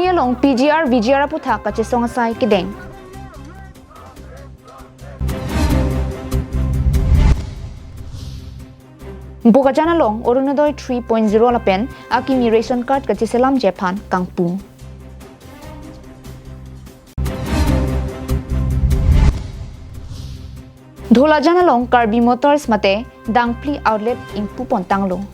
Puloni along PGR VGR puthak ka chisong asay kideng. Bukajana long Orunodoi 3.0 lapen akimi ration card ka chiselam Japan kangpung. Dhola jana long Karbi Motors mate dangpli outlet in Pupon Tanglo.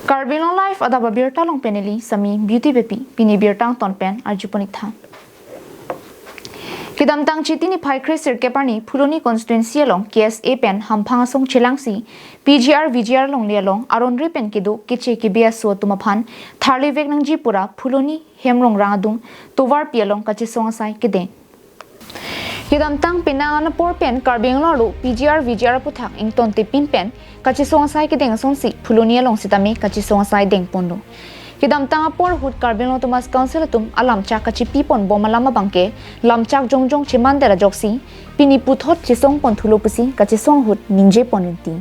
KarbiAnglongLIVE adaba birta long peneli sami beauty bepi pini birtang tonpen arjuponik tha. Kidamtang chitini phai khresir keparni Puloni constituency long KSA pen hamphang song chelangsi PGR VGR long lialong aronri pen kidu kiche kibia so tumaphan tharli vegnangji pura Puloni hemrong rangadung tovar pialong kachisong asai kide. Kidamtang pinangan por pen KarbiAnglong PGR VGR puthak ington tipin pen kachisong asai kideng songsi Puloni along sitami kachisong asai deng pondo. Kidamtang apor hut KarbiAnglong Thomas Council tum alam chak kachi pipon bomalama bangke lam chak jongjong chimandera joksi pini puthot chisong pon thulo pusi kachisong hut ninje ponenti.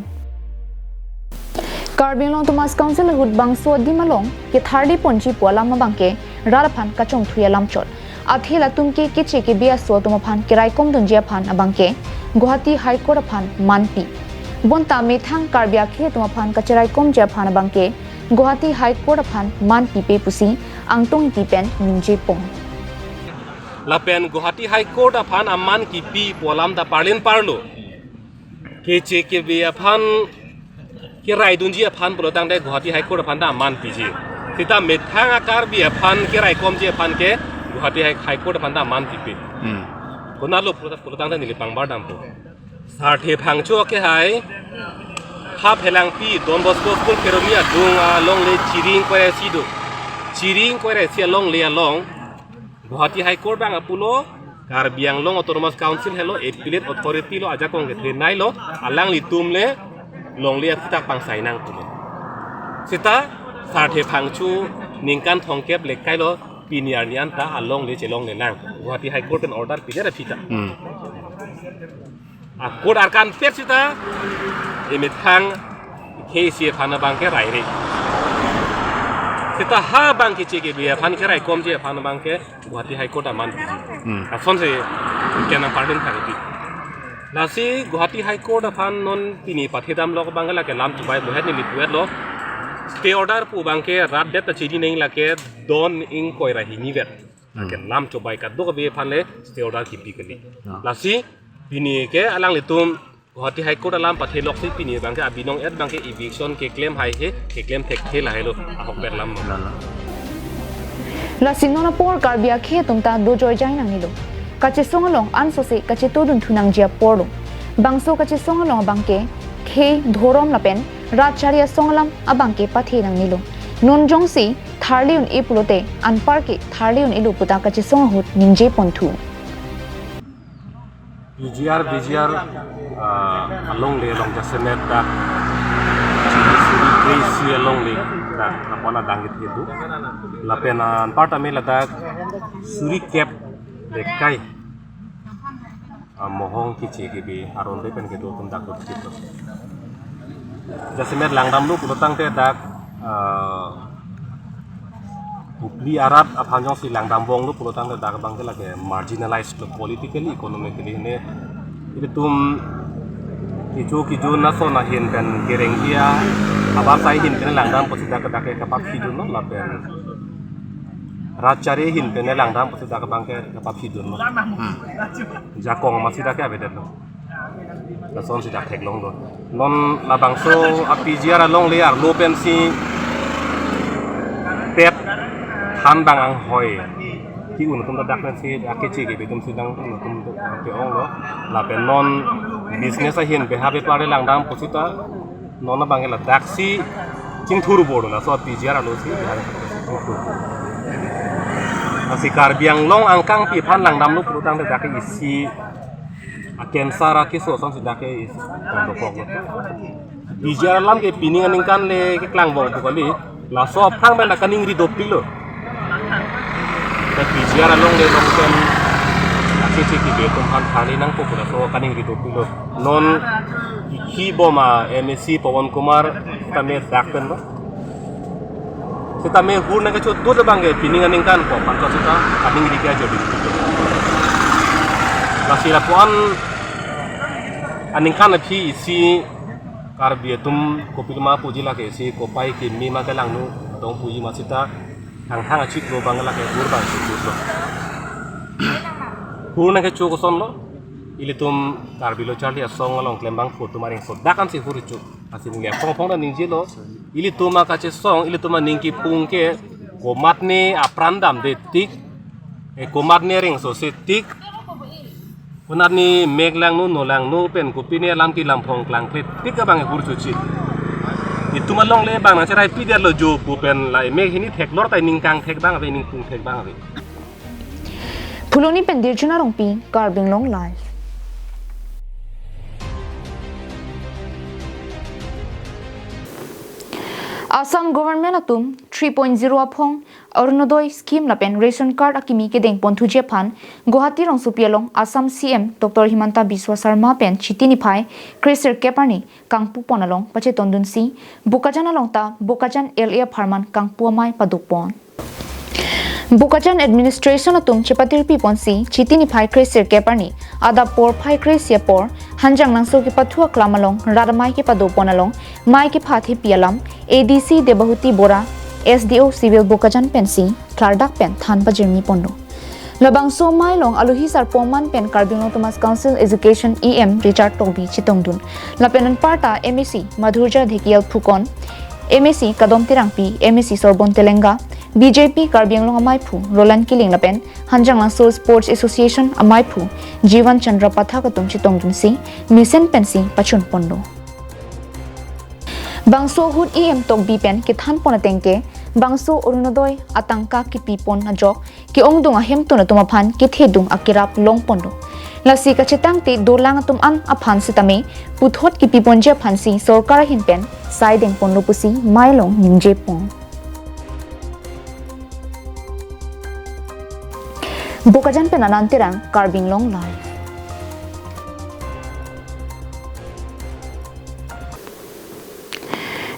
KarbiAnglong Thomas Council hut bangso dimalong ke thardi ponchi polama bangke ralaphan kachong thuya lamchot athela tumke kiche ke bia so tumaphan kiraikom dunjia phan abangke Guwahati High Court aphan manpi bonta methang karbia khe tumaphan kachiraikom ja phan abangke Guwahati High Court aphan man pipe pusi angtong tipen ninje pong. Lapen Guwahati High Court aphan amman kipi polam da parlin parlo. Kece ke be aphan kirai dunji aphan polotang de Guwahati High Court aphan da amman piji. Kita methang akar bi aphan kirai komji aphan ke Guwahati High Court aphan da amman pipe. Konalo polotang da nilipang bar dampo. Sarthe phangcho ke hai hap helang pi Don Bosco School Keromia dung long le chiring ko re sido chiring ko re sia long le long Guwahati High Court bang apulo KarbiAnglong Autonomous Council hello Appellate Authority lo aja kong ke nai lo alang litum le long le kita pang sai nang pulo sita sarthe phangchu ningkan thongkep le kai lo piniar nian ta along le chelong le nang Guwahati High Court an order pija ra pita court arkan pet sita emitang KC phana bangke rairi kita ha bangke chege bia phan ke rai kom je phana bangke Guwahati High Court aman piji afon se kena pardon thagi lasi Guwahati High Court aphan non pini pathedam lok bangala ke lam tubai bohet ni lipuet lo stay order pu bangke rat det ta chidi nei lake don ing koi rahi ni vet ke lam tubai ka do be phan le stay order kipi kali lasi pini ke alang litum Guwahati High Court alam pathe lok si pini bangke abinong et bangke eviction ke claim hai he ke claim tek the la helo ahok ber lam La sinona por karbia khe tumta do joy jai nang nilo kache songalong anso se kache todun thunang jia porlo bangso kache songalong bangke khe dhorom lapen ratcharia songalam abangke pathe nang nilo non jongsi tharliun epulote anpar ke tharliun elu puta kache songhut ninje ponthu PGR VGR along le long ja Sept da suri crazy along le da apona dangit hidu lapena part ame la da suri cap le kai mohong kiche ke be aron le pen ke do tum dak do kito ja Sept langdam lu pulotang te dak Upli Arab aphanjong si langdam bong lu pulotang te dak bang ke la ke marginalized politically economically ne itu tum kijo na so na hin ben gereng dia aba sai hin ben langdam posida ka dake kapap hidun no lapen rachare hin ben langdam posida ka bangke kapap hidun no jakong masida ka bedet no la son sida thek long do non la bangso apijara long le ar lo pen si pet han bang ang hoi ki un tum dak na si akechi ke betum sidang tum ke ong lo la pen non business a hin be habe pare langdam posita nona bangela taxi ching thuru bodu na so PGR lo si asi KarbiAnglong angkang pi phan langdam lu purutang de dak isi aken sara ke so son sidak ke is kondo pok PGR lam ke pining aningkan le ke klang bong kali la so phang ben kaning ri dopil lo PGR along le long pen akisi ki betum han thani nang ko pura so kaning ri dopil lo non ki boma MSC Pawan Kumar kami dakten lo Kita me hur na ke chu tu de bang ke pining aning kan ko pan ko sita aning ri ke jo di la si la puan aning kan phi si Karbi tum ko pilma puji la ke si ko pai ke mi ma ke lang nu dong puji ma sita thang achik lo bang la ke hur bang chu so hur na ke chu ko son lo ili tum Karbi lo charli asong along klembang foto maring so dakan si hur chu asin le phong na ning ji lo ili tuma ka che song ili tuma ning ki pung ke ko mat ne aprandam de tik e ko mat ne ring so se tik kunat ni meglang nu no lang nu pen ko pine lam ki lam phong klang klet tik ka bang hur chu chi ituma long le bang na cherai pi der lo jo pu pen lai meg hini thek lor tai ning kang thek bang ave ning pung thek bang ave Phuloni pendir chuna rongpi KarbiAnglongLIVE. Assam government atum 3.0 apong Arunodoi scheme lapen ration card akimi ke deng pon thuje phan Guwahati rong supialong Assam CM Dr. Himanta Biswa Sarma pen chitini phai Krisir Keparni kangpu ponalong pache tondun si Bukajan along ta Bukajan LA Pharman kangpu amai padupon Bukajan administration atum chepatir pi ponsi chitini phai Krisir Keparni ada por phai Krisya por hanjang nangso ki pathua klamalong radamai ki paduponalong mai ki phathi pialam ADC Debahuti Bora SDO Civil Bukajan pensi Clardak pen than bajirmi pondo labang so mai long aluhi sar poman pen KarbiAnglong Thomas Council Education EM Richard Tobi chitongdun lapenan parta MEC Madhurja Dhikial Phukon MEC Kadom Tirangpi MEC Sorbon Telenga BJP KarbiAnglong Amaipu Roland Kiling lapen hanjang langso Sports Association Amaipu Jivan Chandra Pathakatum chitongdun si Misen pensi pachun pondo Bangso hut EM tok bi pen ki than pon atengke bangso Arunodoi atangka ki pipon na jok ki ongdung a hem tuna tuma phan ki thedung akirap long pondo lasi ka chetang te dolang tum an aphan sitame puthot ki pipon je phansi sarkar hin pen saideng ponlo pusi mailong ningje pong Bukajan pen anantirang KarbiAnglongLIVE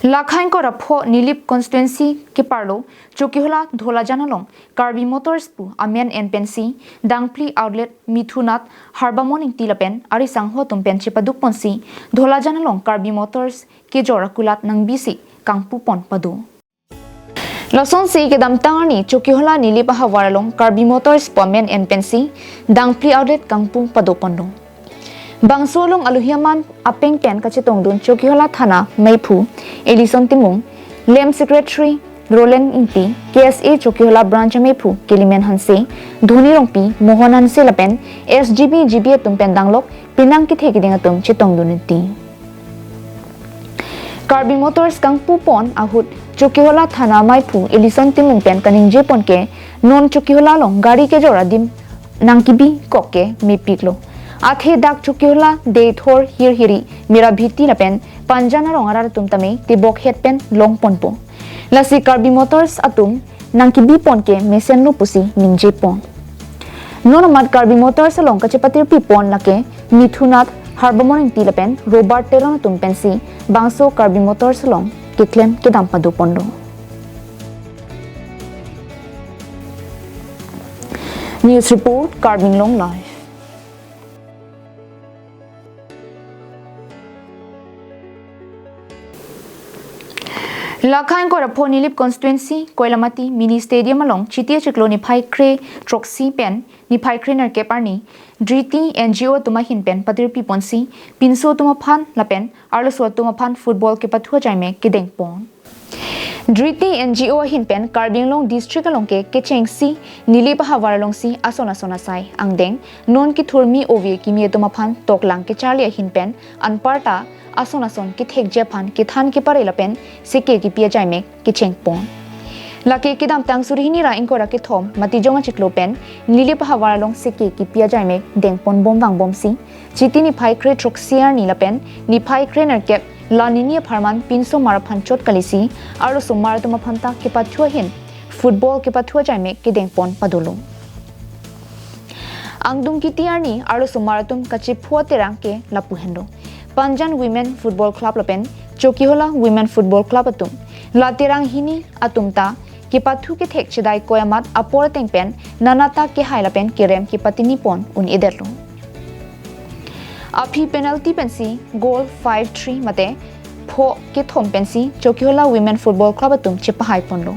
Lakhain ko rapho Nilip constituency ke parlo Chokihola Dhola Janalong Karbi Motors pu Amian NPNC Dangpli outlet Mithunat Harbamon Tilapen Ari Sangho tumpen chipaduk ponsi Dhola Janalong Karbi Motors ke jorakulat nang bisi kangpu pon padu Lason si ke damtangani Chokihola Nilip hawaralong Karbi Motors pu Amian NPNC Dangpli outlet kangpu padu pondo Bangsolong aluhiaman apeng pen kachetongdun Chokihola Thana Maipu Elison Timung Lem Secretary Roland Inti KSA Chokihola Branch Maipu Kilimen Hanse Dhoni Rongpi Mohan Hanse Lapen SGB GB tumpen danglok pinang ki thekiding atum chitongdun ti Karbi Motors kangpu pon ahut Chokihola Thana Maipu Elison Timung pen kaningje pon ke non Chokihola long gari ke jora dim nangkibi kokke mipiklo Athe dak Chokihola de thor hiri mera bhiti lapen panjana rongarar tumtame tibok het pen long ponpo lasi Karbi Motors atum nangki bi pon ke mesen lu pusi ningje pon nonamat Karbi Motors along kachepatir pi pon lake Mithunat Harbamon tilapen Robert Teron tumpensi bangso Karbi Motors along ke claim ke dampadu pondo News report KarbiAnglongLIVE Lakhain ko rapho Nilip constituency Koilamati mini stadium along chitia chiklo ni phai kre troxy pen ni phai kre nar ke parni driti NGO tuma hin pen patir pi ponsi pinso tuma phan lapen arlo so tuma phan football ke pathua jaime ke deng pon Driti NGO hin pen KarbiAnglong district along ke chengsi Nilip hawaralong si asona sai angdeng non ki thurmi ovi ki mi tuma phan toklang ke charli hin pen anparta ason ki thek japan ki than ki pare lapen sike ki pia jaime ki chengpon lake ki dam tang surhini ra inkora ki thom mati jonga chiklo pen Nilip hawaralong sike ki pia jaime dengpon bomwang bomsi chitini phai kre troxiar ni lapen ni phai kre nar kep lanini pharman pinso maraphan chot kalisi aro sumar tuma phanta ki pathua hin football ki pathua jaime ki dengpon padolo angdum ki tiarni aro sumaratum kachi phua terang ke lapu hendo Panjan Women Football Club lapen Chokihola Women Football Club atum laterang hini atumta ki pathu ki thek chidai koyamat apor teng pen nanata ki haila pen kirem ki patini pon un iderlo api penalty pensi goal 5-3 mate pho ki thom pensi Chokiola Women Football Club atum chipahai ponlo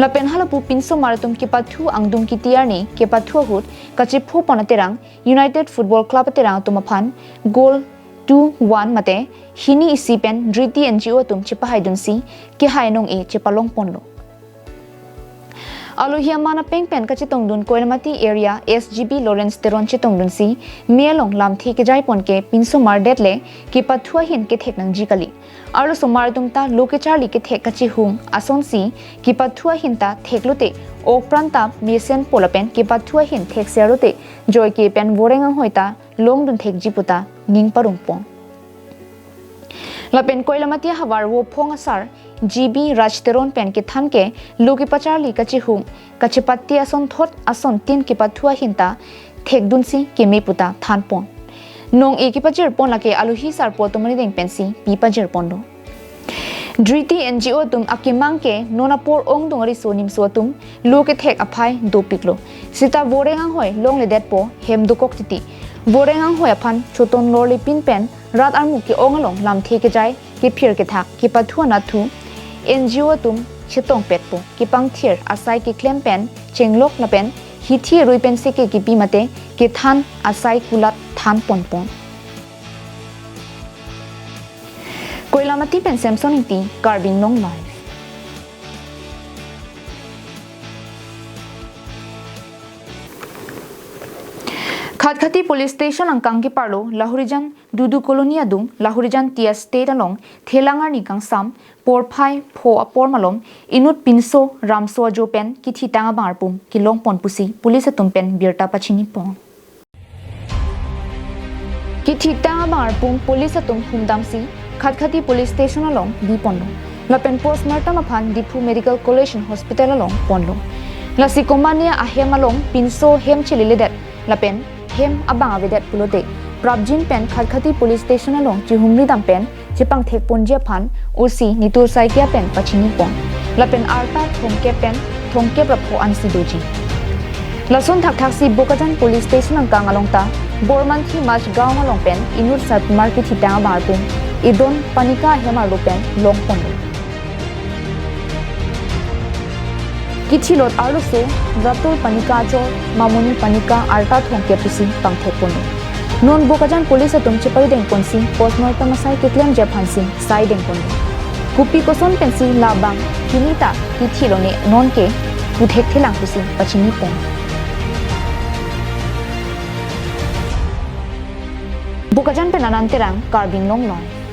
lapen halapu pinso maratum ki pathu angdum ki tiarni ki pathu hut kachipho ponaterang United Football Club aterang tumaphan goal 2-1 mate hini isi pen driti NGO tum chipahai dunsi ki hainong e chipalong ponlo Alohia mana peng pen kachitong dun Koilmati area SGB Lawrence Teron chitong dun si mielong lam thi ke jai pon ke pinso mar detle ki pathua hin ke thek nang jikali aro somar tumta loke charli ke thek kachi hung ason si ki pathua hin ta theklote ok pranta mesen polapen ki pathua hin thek serote joy ke pen vorengang hoita long dun thek jiputa ning parung pon lapen Koilmati hawar wo phong asar GB Rajteron pen ke than ke loki pacharli kachi hung kachi patti ason thot ason tin ki pathua hinta thek dunsi ke me puta than pon nong e ki pachir pon la ke aluhi sar po tomani deng pensi pi pachir pon do Driti NGO tum akimang ke nonapor ong dongari sonim so tum loke thek aphai do piklo sita vorengang hoi long le det po hem dukok titi vorengang hoi aphan choton lorli pin pen rat armu ki ongalong lam the ke jai ki phir ke thak ki pathua na thu NGO tum chitong petpo ki pangthir asai ki claim pen chenglok na pen hi thi rui pen se ke ki pi mate ki than asai kulat than pon pon Koilamati pen Samson ti KarbiAnglongLIVE Khatkhati police station angkang ki parlo Lahorijan dudu kolonia dung Lahorijan tia state along thelangar ni kangsam porphai pho apor malom inut pinso ramso jo pen ki thitanga barpum ki long pon pusi police atum pen birta pachini pon ki thitanga barpum police atum humdam si Khatkhati police station along di ponlo lapen postmortem aphan Dipu Medical College Hospital along ponlo la sikomania ahem along pinso hem chilile det lapen hem abang avedet pulote prabjin pen Khatkhati police station along chihumri dam pen chipang thek ponje phan usi nitur saikia pen pachini pon lapen arta thongke pen thongke prapho ansi doji lason thak thak si Bokajan police station angkang along ta borman thi mach gaung along pen inur sat market hitang barpum idon panika hema lopen long pon Kichilot aluso Ratul panika jo mamuni panika arta thongke pusi pangthe pono non Bokajan police atum chepari deng ponsi postmortem asai kitlem je phansi sai deng pono kupi koson pensi labang kinita kichilone non ke uthek thelang pusi pachini pon Bokajan penanan terang KarbiAnglongLIVE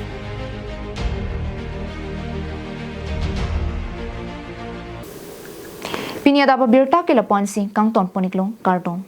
Pinya da birta ke la ponsi kang ton poniklong karton